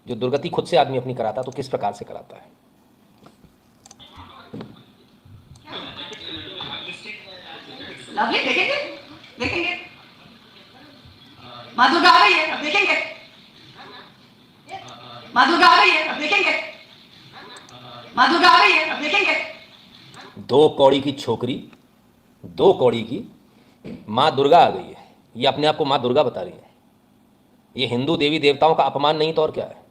जो दुर्गति खुद से आदमी अपनी कराता तो किस प्रकार से कराता है। लवली देखेंगे, देखेंगे माँ दुर्गा आ गई है, अब देखेंगे माँ दुर्गा आ गई है, अब देखेंगे माँ दुर्गा आ गई है, अब देखेंगे। 2 कौड़ी की छोकरी, 2 कौड़ी की माँ दुर्गा आ गई है, ये अपने आप को माँ दुर्गा बता रही है। ये हिंदू देवी देवताओं का अपमान नहीं तो और क्या है।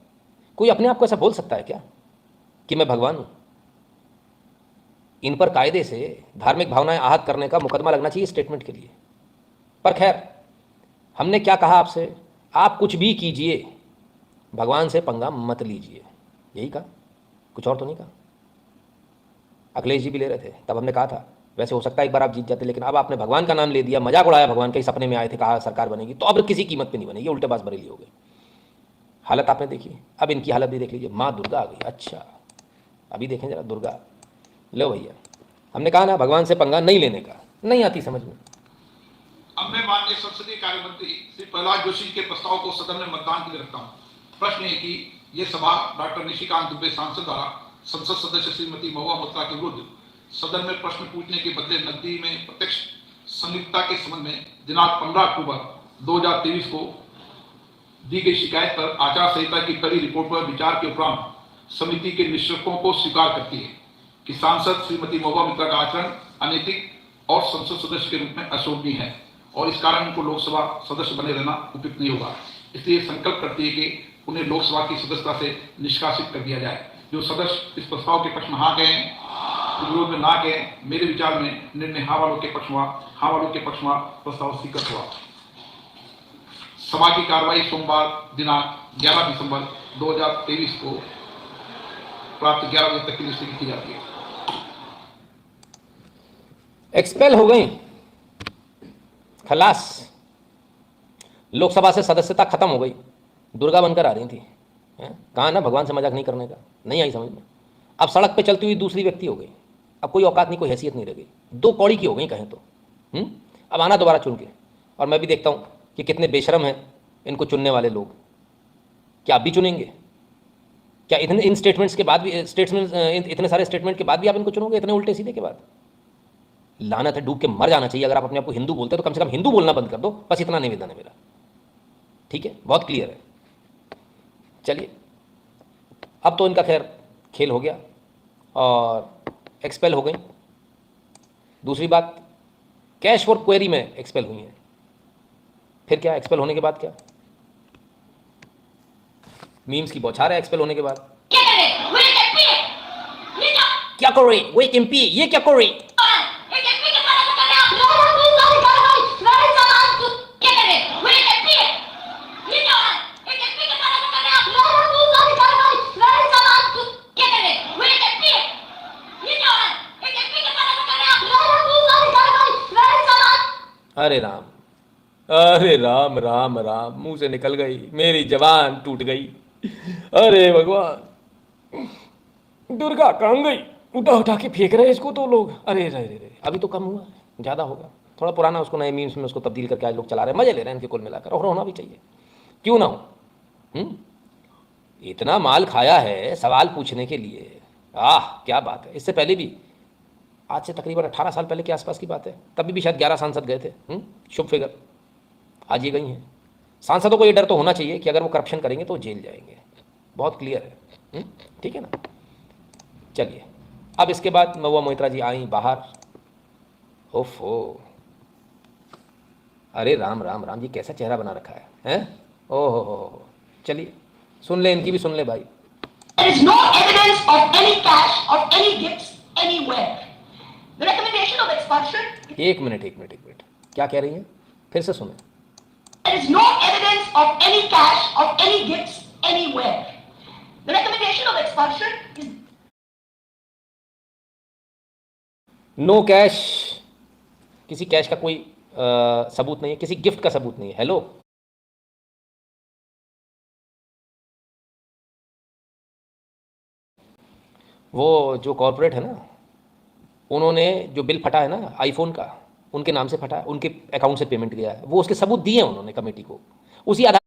कोई अपने आप को ऐसा बोल सकता है क्या कि मैं भगवान हूं। इन पर कायदे से धार्मिक भावनाएं आहत करने का मुकदमा लगना चाहिए स्टेटमेंट के लिए। पर खैर, हमने क्या कहा आपसे, आप कुछ भी कीजिए, भगवान से पंगा मत लीजिए, यही कहा, कुछ और तो नहीं कहा। अखिलेश जी भी ले रहे थे, तब हमने कहा था वैसे हो सकता है एक बार आप जीत जाते, लेकिन अब आपने भगवान का नाम ले दिया, मजाक उड़ाया भगवान के, सपने में आए थे, कहा सरकार बनेगी, तो अब किसी कीमत पे नहीं बनेगी, उल्टे बात बरेली हो गए। हालत आपने देखी, अब इनकी हालत भी देख लीजिए, माँ दुर्गा आ गई। अच्छा, अभी देखें जरा दुर्गा। लो भैया, हमने कहा ना भगवान से पंगा नहीं लेने का, नहीं आती समझ में। अब मैं माननीय संसदीय कार्य मंत्री श्री प्रहलाद जोशी के प्रस्ताव को सदन में मतदान के लिए रखता हूँ। प्रश्न है कि यह सभा डॉक्टर निशिकांत दुबे सांसद द्वारा संसद सदस्य श्रीमती महुआ मोइत्रा के विरुद्ध सदन में प्रश्न पूछने के बदले नकदी में प्रत्यक्ष संलिप्तता के संबंध में दिनांक 15 अक्टूबर 2023 को दी गई शिकायत पर आचार संहिता की कड़ी रिपोर्ट पर विचार के उपरांत समिति के निष्कर्षों को स्वीकार करती है कि सांसद श्रीमती महुआ मोइत्रा का आचरण अनैतिक और संसद सदस्य के रूप में अशोभनीय है और इस कारण उनको लोकसभा सदस्य बने रहना उपयुक्त नहीं होगा। इसलिए संकल्प करती है कि उन्हें लोकसभा की सदस्यता से निष्कासित कर दिया जाए। जो सदस्य इस प्रस्ताव के पक्ष में हाँ गए, विरोध में ना गए, मेरे विचार में निर्णय हाँ वालों के पक्ष में, हाँ वालों के पक्ष में प्रस्ताव स्वीकृत हुआ। सभा की कार्रवाई सोमवार दिनांक 11 दिसंबर 2023 को प्राप्त 11 बजे तक के लिए स्थगित की जाती है। एक्सपेल हो गई, खलास, लोकसभा से सदस्यता खत्म हो गई, दुर्गा बनकर आ रही थी। कहा ना भगवान से मजाक नहीं करने का, नहीं आई समझ में। अब सड़क पे चलती हुई दूसरी व्यक्ति हो गई, अब कोई औकात नहीं, कोई हैसियत नहीं रह गई, 2 कौड़ी की हो गई कहें तो। अब आना दोबारा चुन के, और मैं भी देखता हूँ कि कितने बेशरम हैं इनको चुनने वाले लोग। क्या आप भी चुनेंगे? क्या इतने इन स्टेटमेंट्स के बाद भी, इतने सारे स्टेटमेंट के बाद भी आप इनको चुनोगे, इतने उल्टे सीधे के बाद? लानत है, डूब के मर जाना चाहिए। अगर आप अपने आप को हिंदू बोलते हो तो कम से कम हिंदू बोलना बंद कर दो, बस इतना निवेदन है मेरा। ठीक है, बहुत क्लियर है। चलिए, अब तो इनका खैर खेल हो गया और एक्सपेल हो गई। दूसरी बात, कैश फॉर क्वेरी में एक्सपेल हुई है। फिर क्या एक्सपेल होने के बाद क्या? मीम्स की बौछार है एक्सपेल होने के बाद। क्या कर रही वो एक एमपी, ये क्या कर रही? अरे राम, अरे राम राम राम, मुंह से निकल गई, मेरी जबान टूट गई। अरे भगवान, दुर्गा कहाँ गई? उठा उठा के फेंक रहे इसको तो लोग। अरे रे रे रे, अभी तो कम हुआ, ज़्यादा होगा। थोड़ा पुराना उसको नए मीम्स में उसको तब्दील करके आज लोग चला रहे हैं, मजे ले रहे हैं इनके कुल मिलाकर, और होना भी चाहिए, क्यों ना हो। इतना माल खाया है सवाल पूछने के लिए, आह क्या बात है। इससे पहले भी, आज से तकरीबन 18 साल पहले के आसपास की बात है, तभी भी शायद 11 सांसद गए थे, शुभ फिगर। आज ये गई हैं। सांसदों को ये डर तो होना चाहिए कि अगर वो करप्शन करेंगे तो जेल जाएंगे, बहुत क्लियर है। ठीक है ना। चलिए, अब इसके बाद महुआ मोइत्रा जी आई बाहर। ओफो, अरे राम राम राम, ये कैसा चेहरा बना रखा है, हैं? ओहो हो। चलिए सुन ले, इनकी भी सुन ले भाई। There is no evidence of any cash or any gifts anywhere. The recommendation of expulsion. एक मिनट, क्या कह रही हैं? फिर से सुने। There is no evidence of any cash or any gifts anywhere. The recommendation of expulsion is no cash, किसी cash का कोई सबूत नहीं है, किसी गिफ्ट का सबूत नहीं है। हेलो, वो जो कॉर्पोरेट है ना, उन्होंने जो बिल फटा है ना आईफोन का, उनके नाम से फटा है, उनके अकाउंट से पेमेंट गया है, वो उसके सबूत दिए हैं उन्होंने कमेटी को, उसी आधार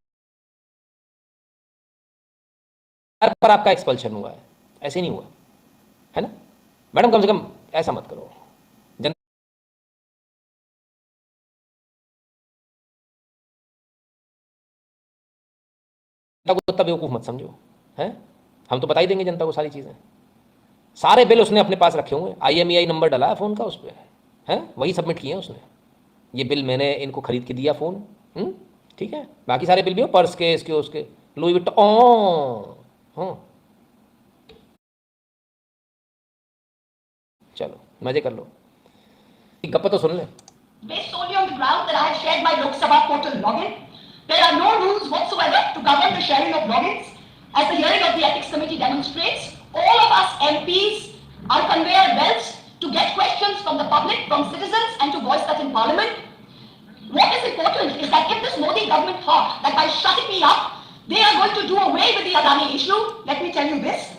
पर आपका एक्सपल्शन हुआ है, ऐसे नहीं हुआ है ना मैडम? कम से कम ऐसा मत करो। जनता को इतना बेवकूफ मत समझो, है? हम तो बता ही देंगे जनता को सारी चीजें। सारे बिल उसने अपने पास रखे हुए, IMEI नंबर डाला है फोन का उस पर, है, वही सबमिट किए हैं उसने। ये बिल मैंने इनको खरीद के दिया फोन, ठीक है। बाकी सारे बिल भी हो, पर्स के, इसके उसके, लुई विटॉन। हाँ चलो मजे कर लो, गप्पा तो सुन ले। Based solely on the ground that I have shared my Lok Sabha portal login, there are no rules whatsoever to govern the sharing of logins. As the hearing of the Ethics Committee demonstrates, all of us MPs are conveyor belts to get questions from the public, from citizens, and to voice that in Parliament. What is important is that if this Modi government thought that by shutting me up, they are going to do away with the Adani issue, let me tell you this,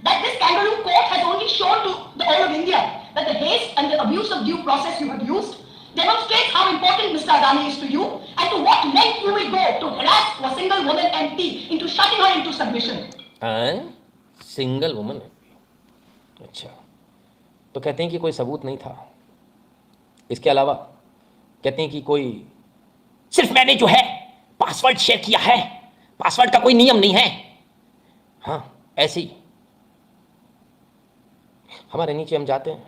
that this kangaroo court has only shown to the whole of India that the haste and the abuse of due process you have used demonstrates how important Mr. Adani is to you and to what length you will go to harass a single woman MP into shutting her into submission. Single woman? अच्छा, तो कहते हैं कि कोई सबूत नहीं था। इसके अलावा कहते हैं कि कोई, सिर्फ मैंने जो है पासवर्ड शेयर किया है, पासवर्ड का कोई नियम नहीं है। हाँ ऐसे ही हमारे नीचे हम जाते हैं,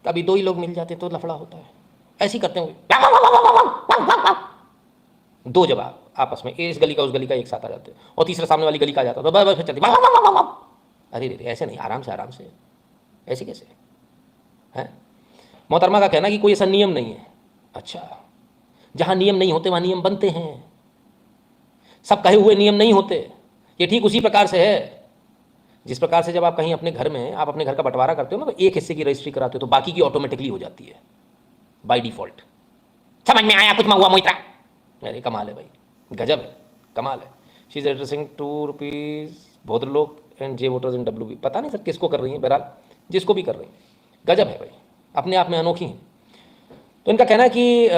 कभी दो ही लोग मिल जाते तो लफड़ा होता है, ऐसे ही करते होंगे, दो जवाब आपस में, इस गली का उस गली का एक साथ आ जाते, और तीसरा सामने वाली गली का आ जाता तो बस फिर चलती। अरे रे ऐसे नहीं, आराम से आराम से, ऐसे कैसे है? मोहतरमा का कहना कि कोई ऐसा नियम नहीं है। अच्छा, जहां नियम नहीं होते वहां नियम बनते हैं, सब कहे हुए नियम नहीं होते। ये ठीक उसी प्रकार से है जिस प्रकार से जब आप कहीं अपने घर में, आप अपने घर का बंटवारा करते हो ना, तो एक हिस्से की रजिस्ट्री कराते हो तो बाकी की ऑटोमेटिकली हो जाती है बाय डिफॉल्ट। समझ में आया कुछ में हुआ मोहित्रा? अरे कमाल है भाई, गजब है, कमाल है। She is addressing ₹2 bhadralok and J voters in WB। पता नहीं सर किसको कर रही है, बहरहाल जिसको भी कर रही है, गजब है भाई, अपने आप में अनोखी हैं। तो इनका कहना है कि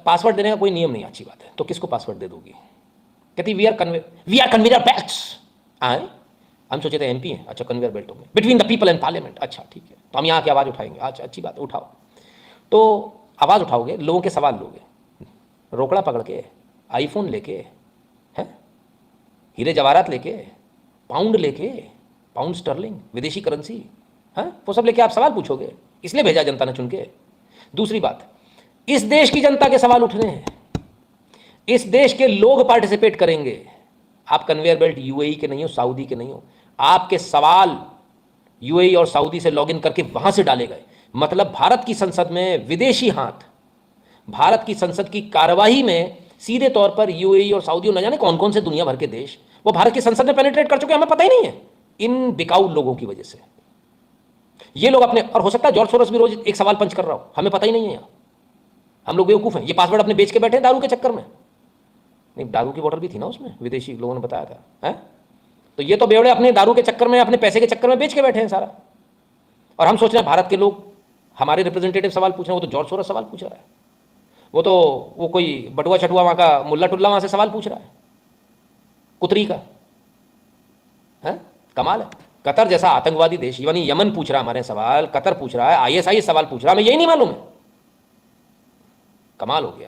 पासवर्ड देने का कोई नियम नहीं। अच्छी बात है, तो किसको पासवर्ड दे दोगी? कहती वी आर कन्वेयर बेल्ट्स। आए, हम सोचे थे MP हैं, अच्छा कन्वेयर बेल्ट होंगे, between the people and parliament. अच्छा ठीक है, तो हम यहाँ की आवाज़ उठाएंगे। अच्छा अच्छी बात, उठाओ। तो आवाज़ उठाओगे, लोगों के सवाल लोगे, रोकड़ा पकड़ के, आईफोन लेके, हैं, हीरे जवाहरात लेके, पाउंड लेके, पाउंड स्टर्लिंग, विदेशी करेंसी, हैं, वो सब लेके आप सवाल पूछोगे। इसलिए भेजा जनता ने चुन के। दूसरी बात, इस देश की जनता के सवाल उठ रहे हैं, इस देश के लोग पार्टिसिपेट करेंगे। आप कन्वेयर बेल्ट UAE के नहीं हो, सऊदी के नहीं हो, आपके सवाल UAE और सऊदी से लॉगिन करके वहां से डाले गए। मतलब भारत की संसद में विदेशी हाथ, भारत की संसद की कार्यवाही में सीधे तौर पर UAE और सऊदी और न जाने कौन कौन से दुनिया भर के देश वो भारत की संसद में पेनिट्रेट कर चुके हैं, हमें पता ही नहीं है, इन बिकाऊ लोगों की वजह से। ये लोग अपने, और हो सकता है जॉर्ज सोरोस भी रोज एक सवाल पंच कर रहा हो, हमें पता ही नहीं है। यहाँ हम लोग बेवकूफ हैं, ये पासवर्ड अपने बेच के बैठे हैं दारू के चक्कर में। नहीं, दारू की बोतल भी थी ना उसमें, विदेशी लोगों ने बताया था, है? तो ये तो बेवड़े अपने दारू के चक्कर में, अपने पैसे के चक्कर में बेच के बैठे हैं सारा। और हम सोच रहे हैं भारत के लोग हमारे रिप्रेजेंटेटिव सवाल पूछ रहे हैं, वो तो जॉर्ज सोरोस सवाल पूछ रहा है, वो कोई बटुआ छटुआ वहाँ का मुल्ला टुल्ला वहाँ से सवाल पूछ रहा है, कुतरी का, है? कमाल है। कतर जैसा आतंकवादी देश, यानी यमन पूछ रहा है हमारे सवाल, कतर पूछ रहा है, ISIS सवाल पूछ रहा है, हमें यही नहीं मालूम है। कमाल हो गया।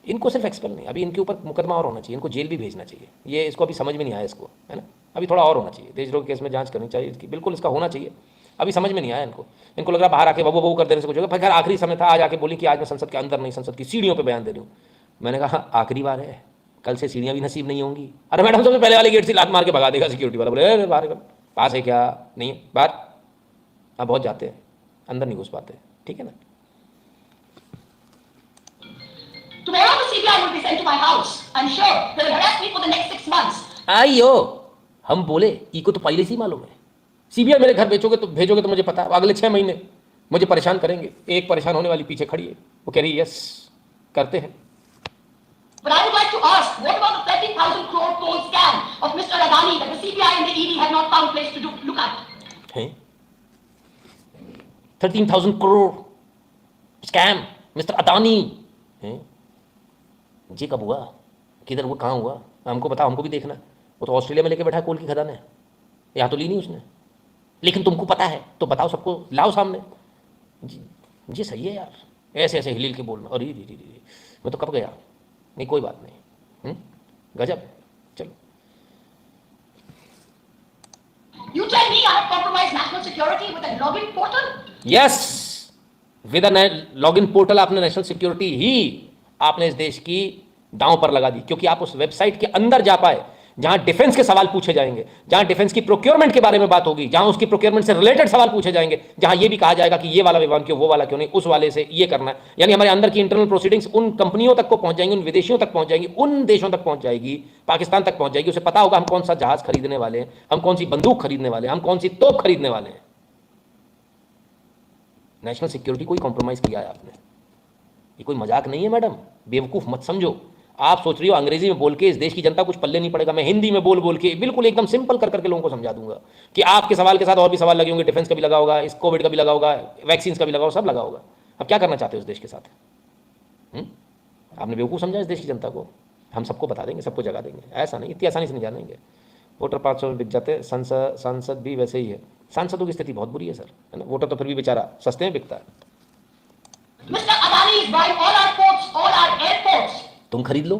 इनको सिर्फ एक्सपेल नहीं, अभी इनके ऊपर मुकदमा और होना चाहिए, इनको जेल भी भेजना चाहिए। ये इसको अभी समझ में नहीं आया इसको, है ना? अभी थोड़ा और होना चाहिए, देशद्रोह केस में जांच करनी चाहिए इसकी, बिल्कुल इसका होना चाहिए। अभी समझ में नहीं आया इनको लग रहा बाहर आके बबू कर देने से कुछ होगा। फिर आखिरी समय था, आज आके बोली कि आज मैं संसद के अंदर नहीं, संसद की सीढ़ियों पर बयान दे रही हूँ। मैंने कहा आखिरी बार है, कल से सीढ़ियाँ भी नसीब नहीं होंगी। अरे मैडम सबसे पहले वाले गेट से लात मार के भगा देगा सिक्योरिटी वाला, बोले अरे बाहर पास है क्या? नहीं बाहर। हाँ बहुत जाते हैं, अंदर नहीं घुस पाते, ठीक है ना? Tomorrow the CBI will be sent to my house. I'm sure they will harass me for the next 6 months. आइयो, हम बोले इको तो पहले से ही मालूम है, CBI मेरे घर भेजोगे तो मुझे पता है अगले 6 महीने मुझे परेशान करेंगे। एक परेशान होने वाली पीछे खड़ी है, वो कह रही यस करते हैं। But I would like to ask, what about the 13,000 crore phone scam of Mr. Adani that the CBI and the ED have not found place to look at? हैं? 13,000 करोड़ स्कैम मिस्टर अदानी हैं? जी कब हुआ, किधर हुआ, कहाँ हुआ? हमको बताओ, हमको भी देखना। वो तो ऑस्ट्रेलिया में लेके बैठा है कोल की खदान है, यहाँ तो ली नहीं उसने, लेकिन तुमको पता है तो बताओ, सबको लाओ सामने। जी सही है यार, ऐसे ऐसे हिल हिल के बोलना। अरे री री री, मैं तो कब गया। नहीं कोई बात नहीं, गजब। चलो, You tell me I have compromised national security with a login portal? Yes, with login portal आपने नेशनल सिक्योरिटी ही आपने इस देश की दांव पर लगा दी, क्योंकि आप उस वेबसाइट के अंदर जा पाए जहां डिफेंस के सवाल पूछे जाएंगे, जहां डिफेंस की प्रोक्योरमेंट के बारे में बात होगी, जहां उसकी प्रोक्योरमेंट से रिलेटेड सवाल पूछे जाएंगे, जहां ये भी कहा जाएगा कि ये वाला विमान क्यों, वो वाला क्यों नहीं, उस वाले से ये करना है। यानी हमारे अंदर की इंटरनल प्रोसीडिंग्स उन कंपनियों तक को पहुंच जाएंगी, उन विदेशियों तक पहुंच जाएंगी, उन देशों तक पहुंच जाएगी, पाकिस्तान तक पहुंच जाएगी। उसे पता होगा हम कौन सा जहाज खरीदने वाले हैं, हम कौन सी बंदूक खरीदने वाले हैं, हम कौन सी तोप खरीदने वाले हैं। नेशनल सिक्योरिटी कोई कॉम्प्रोमाइज किया है आपने, ये कोई मजाक नहीं है मैडम, बेवकूफ मत समझो। आप सोच रही हो अंग्रेजी में बोल के इस देश की जनता कुछ पल्ले नहीं पड़ेगा, मैं हिंदी में बोल बोल के बिल्कुल एकदम सिंपल कर करके लोगों को समझा दूंगा कि आपके सवाल के साथ और भी सवाल लगे होंगे, डिफेंस का भी लगा होगा, इस कोविड का भी लगा होगा, वैक्सीन का भी लगा होगा, सब लगा होगा। अब क्या करना चाहते हो इस देश के साथ? आपने बेवकूफ़ समझा इस देश की जनता को? हम सबको बता देंगे, सबको जगा देंगे, ऐसा नहीं, इतनी आसानी से नहीं जानेंगे। वोटर 500 में बिक जाते, सांसद भी वैसे ही है। सांसदों की स्थिति बहुत बुरी है सर, है ना। वोटर तो फिर भी बेचारा सस्ते में बिकता है। Mr. Adani is buying all our ports, all our airports. तुम खरीद लो,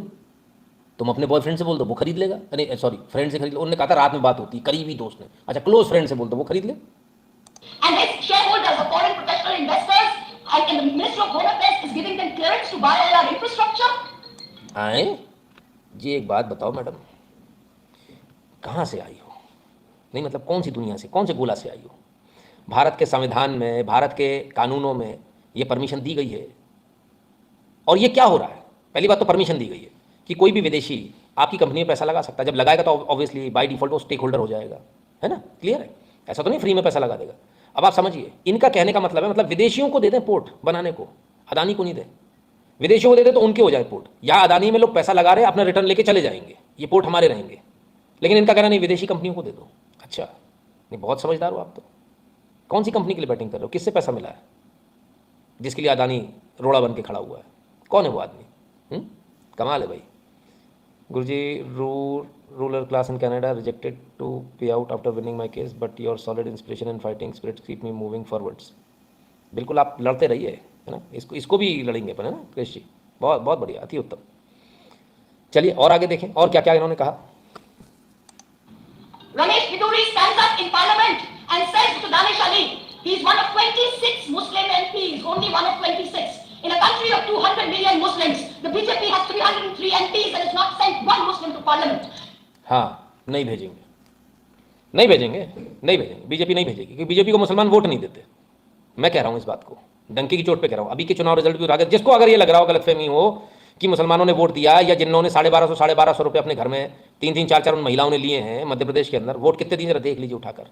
तुम अपने बॉयफ्रेंड से बोल दो, वो खरीद लेगा। अरे सॉरी, फ्रेंड से खरीद लो। उन्होंने कहा था रात में बात होती है, करीबी दोस्त ने। अच्छा, क्लोज फ्रेंड से बोल दो, वो खरीद ले। And his shareholders, the foreign professional investors, and the Minister of Home Affairs is giving them clearance to buy all our infrastructure. आए जी, एक बात बताओ मैडम, कहाँ से आई हो? नहीं मतलब कौन सी दुनिया से, कौन से गोला से आई हो? भारत के संविधान में, भारत के कानूनों में ये परमिशन दी गई है। और ये क्या हो रहा है? पहली बात तो परमिशन दी गई है कि कोई भी विदेशी आपकी कंपनी में पैसा लगा सकता है। जब लगाएगा तो ऑब्वियसली बाय डिफॉल्ट वो स्टेक होल्डर हो जाएगा, है ना। क्लियर है? ऐसा तो नहीं फ्री में पैसा लगा देगा। अब आप समझिए, इनका कहने का मतलब है, मतलब विदेशियों को दे दें पोर्ट बनाने को, अदानी को नहीं दें। विदेशियों को दे दें तो उनके हो जाए पोर्ट। यहाँ अदानी में लोग पैसा लगा रहे हैं, अपना रिटर्न लेके चले जाएंगे, ये पोर्ट हमारे रहेंगे। लेकिन इनका कहना नहीं, विदेशी कंपनियों को दे दो। अच्छा, नहीं बहुत समझदार हो आप तो। कौन सी कंपनी के लिए बैटिंग कर रहे हो? किससे पैसा मिला है जिसके लिए अदानी रोड़ा बन के खड़ा हुआ है? कौन है वो आदमी? कमाल है भाई। Guruji, rural class in Canada rejected to pay out after winning my case, but your solid inspiration and fighting spirit keep me moving forwards. बिल्कुल आप लड़ते रहिए, है ना। इसको भी लड़ेंगे अपन, है ना कृष्ण जी। बहुत बहुत बढ़िया, अति उत्तम। चलिए और आगे देखें, और क्या क्या इन्होंने कहा। Ramesh Biduri stands up in parliament and says to Danish Ali, he is one of 26 Muslim MPs, only one of 26. In a country of 200 million Muslims, the BJP has 303 MPs and has not sent one Muslim to parliament. हाँ, नहीं भेजेंगे, नहीं भेजेंगे, नहीं भेजेंगे, BJP नहीं भेजेगी, क्योंकि बीजेपी को मुसलमान वोट नहीं देते। मैं कह रहा हूँ इस बात को, डंकी की चोट पे कह रहा हूँ। अभी के चुनाव रिजल्ट भी उठा, जिसको अगर ये लग रहा हो, गलतफहमी हो कि मुसलमानों ने वोट दिया, या जिन्होंने 1250 रुपये अपने घर में 3-3, 4-4 उन महिलाओं ने लिए हैं मध्य प्रदेश के अंदर, वोट कितने दिन जरा देख लीजिए उठाकर।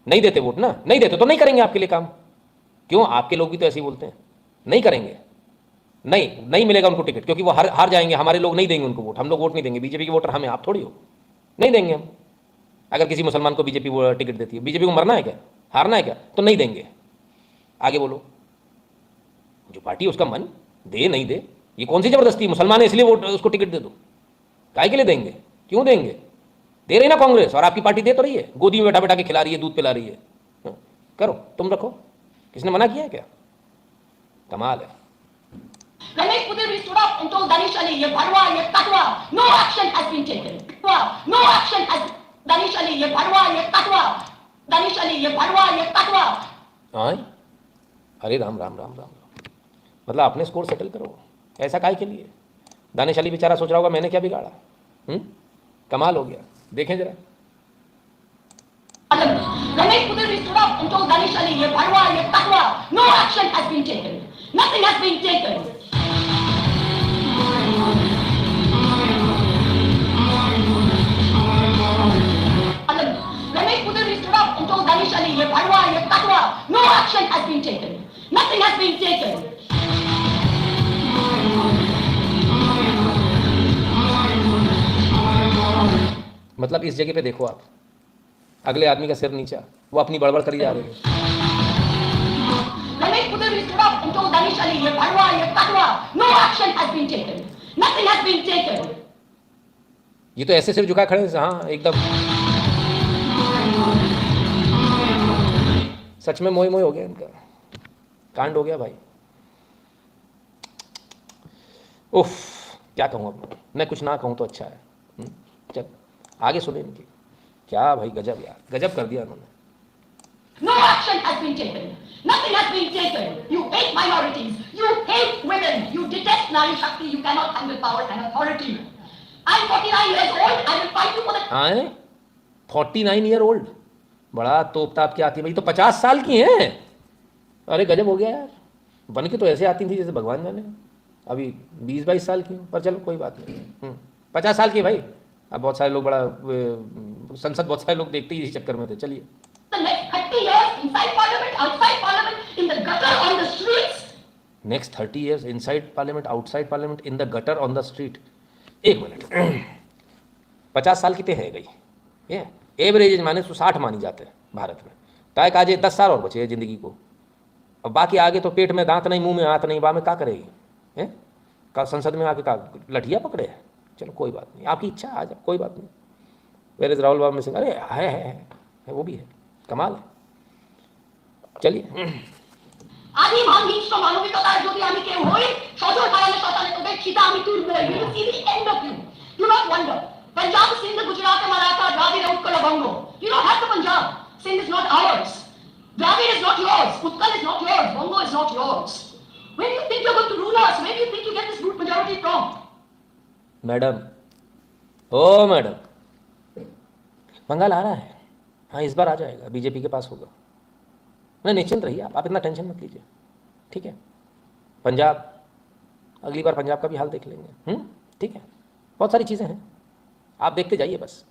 नहीं देते वोट ना, नहीं देते तो नहीं करेंगे आपके लिए काम। क्यों? आपके लोग भी तो ऐसे ही बोलते हैं, नहीं करेंगे, नहीं मिलेगा उनको टिकट, क्योंकि वो हार जाएंगे। हमारे लोग नहीं देंगे उनको वोट, हम लोग वोट नहीं देंगे। बीजेपी के वोटर हमें, आप थोड़ी हो, नहीं देंगे हम। अगर किसी मुसलमान को बीजेपी वो टिकट देती है, बीजेपी को मरना है क्या, हारना है क्या, तो नहीं देंगे। आगे बोलो, जो पार्टी उसका मन दे नहीं दे, ये कौन सी जबरदस्ती? मुसलमान है इसलिए वोट उसको टिकट दे दो, काहे के लिए देंगे? क्यों देंगे? दे रही ना कांग्रेस, और आपकी पार्टी दे तो रही है, गोदी में बैठा बैठा के खिला रही है, दूध पिला रही है। करो, तुम रखो, किसने मना किया है क्या? कमाल है। Ramesh Biduri stood up and told Danish Ali, ye bharwa, ye katwa, no action has been taken. No action has Danish Ali, ye bharwa, ye katwa. Danish Ali, ye bharwa, ye katwa. हाँ, अरे राम राम राम राम, मतलब अपने score settle करो, ऐसा काहे के लिए? दानिश अली बेचारा सोच रहा होगा मैंने क्या बिगाड़ा। कमाल हो गया, देखें जरा। Ramesh Biduri stood up and told Danish Ali, ye bharwa, ye katwa, no action has been taken. Nothing has been taken. Ramesh Biduri stood up and told Danish Ali, ye bharwa, ye katwa, no action has been taken. Nothing has been taken. मतलब इस जगह पे देखो आप, अगले आदमी का सिर नीचा, वो अपनी बड़बड़ करी जा रही है। Ramesh Biduri stood up and told Danish Ali, ye bharwa, ye katwa, no action has been taken. Nothing has been taken. ये तो ऐसे सिर झुका खड़े हैं, हाँ एकदम। सच में मोह मोह हो गया इनका, कांड हो गया भाई। उफ, क्या कहूँ अब, मैं कुछ ना कहूँ तो अच्छा है। चल आगे सुने इनकी, क्या भाई गजब यार, गजब कर दिया उन्होंने। No action has been taken. Nothing has been taken. You hate minorities. You hate women. You detest Nari Shakti. You cannot handle power and authority. I'm 49 years old. I will fight you for the... आए 49 year old, बड़ा तोप ताप की आती है भाई, तो 50 साल की हैं। अरे गजब हो गया यार, बन के तो ऐसे आती थी जैसे भगवान जाने, अभी 20-22 साल की हूँ, पर चलो कोई बात नहीं। 50 साल की भाई। अब बहुत सारे लोग बड़ा संसद बहुत सारे लोग देखते ही इसी चक्कर में थे। चलिए, The next 30 years inside parliament, outside parliament, in the gutter, on the streets. Next 30 years inside parliament, outside parliament, in the gutter, on the street. एक मिनट, 50 साल कितने हैं गई ये एवरेज माने तो 60 मानी जाते हैं भारत में। ताय काजे 10 साल और बचे हैं जिंदगी को, अब बाकी आगे तो पेट में दांत नहीं, मुंह में हाथ नहीं, बा में क्या करेगी हैं? का संसद में आके का लठिया पकड़े? चलो कोई बात नहीं, आपकी इच्छा आ जाए, कोई बात नहीं। वेर इज राहुल बाबा सिंह? अरे है, वो भी है, कमाल है। चलिए, আদি মানবিক মানবিকতার যদি আমি কেউ হই, সজল পালনে শতানে তোদের খিদা আমি তুলব। You will see the end of you. Do not wonder. Punjab, Sindh, Gujarat, Maratha, Dravid, Utkal, Bongo. You don't have the Punjab. Sindh is not ours. Dravid is not yours. Utkal is not yours. Bongo is not yours. Where do you think you're going to rule us? Where do you think you get this good majority from? Madam, ओ madam, Bengal आ रहा है, हाँ इस बार आ जाएगा, BJP के पास होगा। मैं निश्चिंत रहिए, आप इतना टेंशन मत लीजिए, ठीक है। पंजाब, अगली बार पंजाब का भी हाल देख लेंगे, ठीक है। बहुत सारी चीज़ें हैं, आप देखते जाइए बस।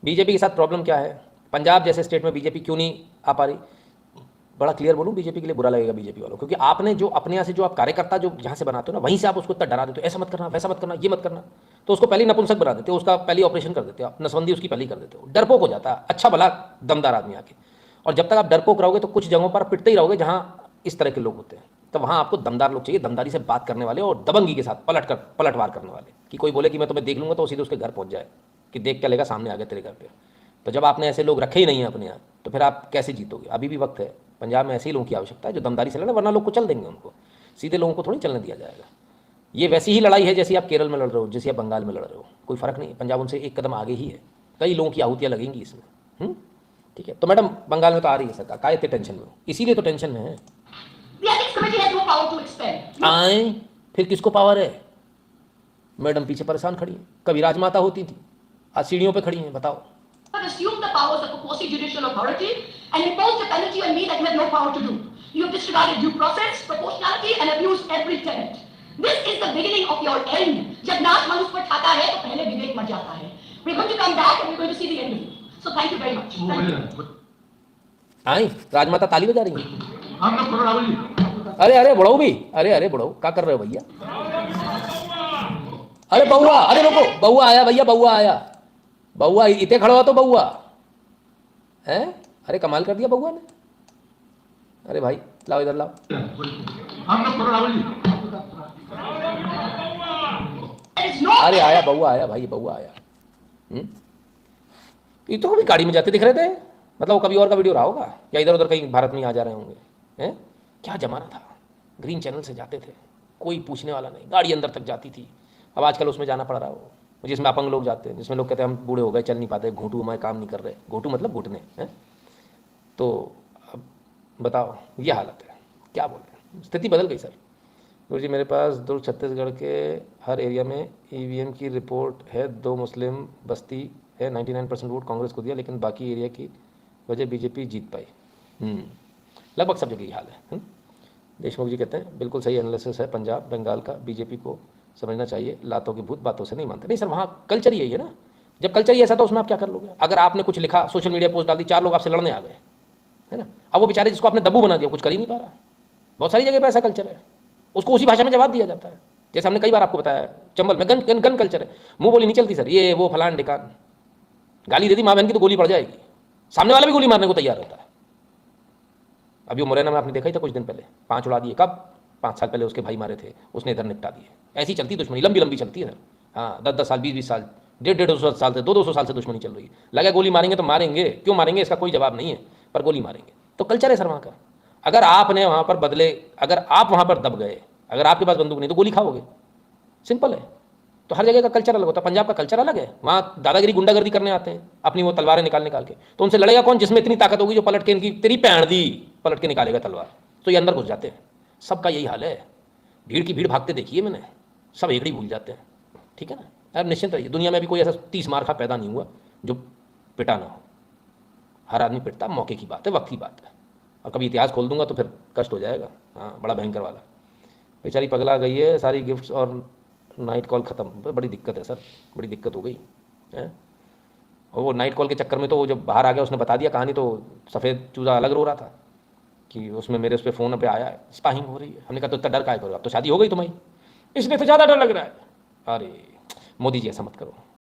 बीजेपी के साथ प्रॉब्लम क्या है, पंजाब जैसे स्टेट में बीजेपी क्यों नहीं आ पा रही? बड़ा क्लियर बोलूँ, बीजेपी के लिए बुरा लगेगा बीजेपी वालों, क्योंकि आपने जो अपने यहाँ से जो आप कार्यकर्ता जो यहाँ से बनाते हो ना, वहीं से आप उसको इतना डरा देते हो, ऐसा मत करना, वैसा मत करना, ये मत करना, तो उसको पहले नपुंसक बना देते हो, उसका पहले ऑपरेशन कर देते हो, आप नसबंदी उसकी पहले कर देते हो, डरपोक हो जाता है। अच्छा भला दमदार आदमी आके, और जब तक आप डरपोक रहोगे तो कुछ जगहों पर पिटते ही रहोगे जहाँ इस तरह के लोग होते हैं। तो वहाँ आपको दमदार लोग चाहिए, दमदारी से बात करने वाले और दबंगी के साथ पलटवार करने वाले, कि कोई बोले कि मैं तुम्हें देख लूँगा तो सीधे उसके घर पहुँच जाए कि देख क्या लेगा, सामने आ गया तेरे घर पे। तो जब आपने ऐसे लोग रखे ही नहीं हैं अपने यहाँ, तो फिर आप कैसे जीतोगे? अभी भी वक्त है, पंजाब में ऐसे ही लोगों की आवश्यकता है जो दमदारी से लड़े, वरना लोग को चल देंगे उनको, सीधे लोगों को थोड़ी चलने दिया जाएगा। ये वैसी ही लड़ाई है जैसी आप केरल में लड़ रहे हो, जैसी आप बंगाल में लड़ रहे हो, कोई फ़र्क नहीं है। पंजाब उनसे एक कदम आगे ही है, कई लोगों की आहुतियाँ लगेंगी इसमें, ठीक है। तो मैडम बंगाल में तो आ रही है सरकार, काय इतने टेंशन में हो? इसीलिए तो टेंशन में है। आए फिर किसको पावर है? मैडम पीछे परेशान खड़ी है, कभी राजमाता होती थी, आज सीढ़ियों पे खड़ी हैं, बताओ। Assume the powers of a quasi-judicial authority and impose a penalty on me that you have no power to do. You have disregarded due process, proportionality and abused every tenet. This is the beginning of your end. जब नाश मनुष्य पर खाता है तो पहले विवेक मर जाता है। We're going to come back and we're going to see the end of you. So thank you very much. आई राजमाता ताली बजा रही है। अरे बुढ़ऊ भी, अरे बुढ़ऊ क्या कर रहे हो भैया? अरे बउआ, अरे रुको, बउआ आया भैया, बउआ आया, बउआ इतने खड़ा हुआ तो बउआ है। अरे कमाल कर दिया बउआ ने। अरे भाई लाओ इधर लाओ। अरे आया बउआ, आया भाई, बउआ आया। ये तो कभी गाड़ी में जाते दिख रहे थे, मतलब वो कभी और का वीडियो रहा होगा, या इधर उधर कहीं भारत में आ जा रहे होंगे, हैं? क्या जमाना था, ग्रीन चैनल से जाते थे, कोई पूछने वाला नहीं, गाड़ी अंदर तक जाती थी। अब आजकल उसमें जाना पड़ रहा है, वो जिसमें अपंग लोग जाते हैं, जिसमें लोग कहते हैं हम बूढ़े हो गए, चल नहीं पाते, घुटू हमारे काम नहीं कर रहे, घुटू मतलब घुटने हैं। तो अब बताओ, ये हालत है, क्या बोल रहे हैं, स्थिति बदल गई सर। गुरु जी मेरे पास दुर्ग छत्तीसगढ़ के हर एरिया में ईवीएम की रिपोर्ट है, 2 मुस्लिम बस्ती है, 99% वोट कांग्रेस को दिया, लेकिन बाकी एरिया की वजह बीजेपी जीत पाई। लगभग सब जगह ये हाल है। देशमुख जी कहते हैं बिल्कुल सही एनालिसिस है, पंजाब बंगाल का, बीजेपी को समझना चाहिए, लातों की भूत बातों से नहीं मानते। नहीं सर, वहाँ कल्चर ही यही है ना, जब कल्चर ही ऐसा था उसमें आप क्या कर लोगे? अगर आपने कुछ लिखा, सोशल मीडिया पोस्ट डाल दी, 4 लोग आपसे लड़ने आ गए, है ना, अब वो बेचारे जिसको आपने दब्बू बना दिया कुछ कर ही नहीं पा रहा। बहुत सारी जगह पर ऐसा कल्चर है, उसको उसी भाषा में जवाब दिया जाता है। जैसे हमने कई बार आपको बताया, चंबल में गन कल्चर है, मुँह बोली नहीं चलती सर, ये वो फलान ढिकान, गाली दे दी माँ बहन की तो गोली पड़ जाएगी, सामने वाला भी गोली मारने को तैयार रहता है। अभी वो मुरैना में आपने देखा ही था कुछ दिन पहले, 5 उड़ा दिए, कब? 5 साल पहले उसके भाई मारे थे, उसने इधर निपटा दिए। ऐसी चलती दुश्मनी, लंबी लंबी चलती है सर। हाँ, 10-10 साल 20-20 साल डेढ़ 150 साल से 200 साल से दुश्मनी चल रही है। लगा गोली मारेंगे तो मारेंगे, क्यों मारेंगे इसका कोई जवाब नहीं है, पर गोली मारेंगे। तो कल्चर है सर वहाँ का। अगर आपने वहाँ पर बदले, अगर आप वहाँ पर दब गए, अगर आपके पास बंदूक नहीं तो गोली खाओगे, सिंपल है। तो हर जगह का कल्चर अलग होता है। पंजाब का कल्चर अलग है, वहाँ दादागिरी गुंडागर्दी करने आते हैं अपनी वो तलवारें निकाल के। तो उनसे लड़ेगा कौन? जिसमें इतनी ताकत होगी जो पलट के इनकी तेरी पैण दी पलट के निकालेगा तलवार। तो ये अंदर घुस जाते हैं। सबका यही हाल है। भीड़ की भीड़ भागते देखिए मैंने, सब एकड़ी भूल जाते हैं। ठीक है ना। अब निश्चिंत रहिए, दुनिया में भी कोई ऐसा 30 मार खा पैदा नहीं हुआ जो पिटा ना हो। हर आदमी पिटता, मौके की बात है, वक्त की बात है। और कभी इतिहास खोल दूंगा तो फिर कष्ट हो जाएगा। हाँ, बड़ा भयंकर वाला। बेचारी पगला गई है, सारी गिफ्ट्स और नाइट कॉल ख़त्म। बड़ी दिक्कत है सर, बड़ी दिक्कत हो गई है। और वो नाइट कॉल के चक्कर में तो वो जब बाहर आ गया उसने बता दिया कहानी, तो सफ़ेद चूज़ा अलग रो रहा था कि उसमें मेरे उस पर फ़ोन पे आया है, स्पाइंग हो रही है। हमने कहा तो इतना डर काय करो, अब तो शादी हो गई तुम्हारी, इसलिए तो ज़्यादा डर लग रहा है। अरे मोदी जी ऐसा मत करो।